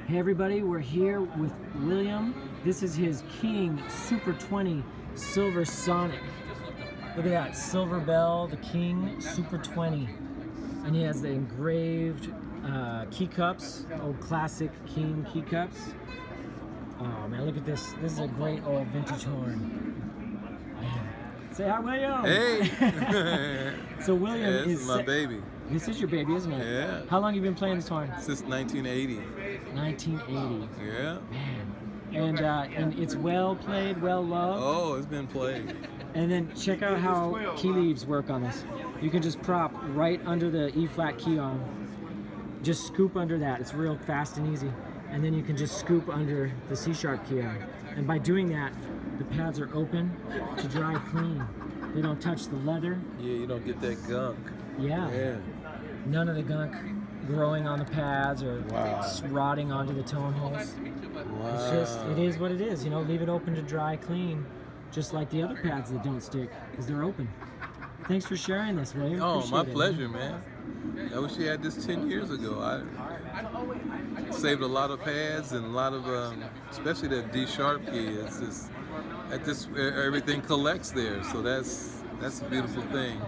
Hey everybody, we're here with William. This is his King Super 20 Silver Sonic. Look at that, silver bell, the King Super 20. And he has the engraved key cups, old classic King key cups. Oh man, look at this. This is a great old vintage horn. Man. Say hi, William. Hey. So William yeah, this is my baby. This is your baby, isn't it? Yeah. How long have you been playing this horn? Since 1980. 1980. Yeah. Man. And it's well played, well loved. Oh, it's been played. And then check out how key leaves work on this. You can just prop right under the E flat key arm. Just scoop under that. It's real fast and easy. And then you can just scoop under the C sharp key arm. And by doing that, the pads are open to dry clean. They don't touch the leather. Yeah, you don't get that gunk. Yeah. None of the gunk growing on the pads or rotting onto the tone holes. Wow. It's just, it is what it is, you know, leave it open to dry clean, just like the other pads that don't stick, because they're open. Thanks for sharing this, William. Oh, Appreciate my it, pleasure, man. I wish you had this 10 years ago. I saved a lot of pads and a lot of, especially that D sharp key. It's just, everything collects there, so that's a beautiful thing.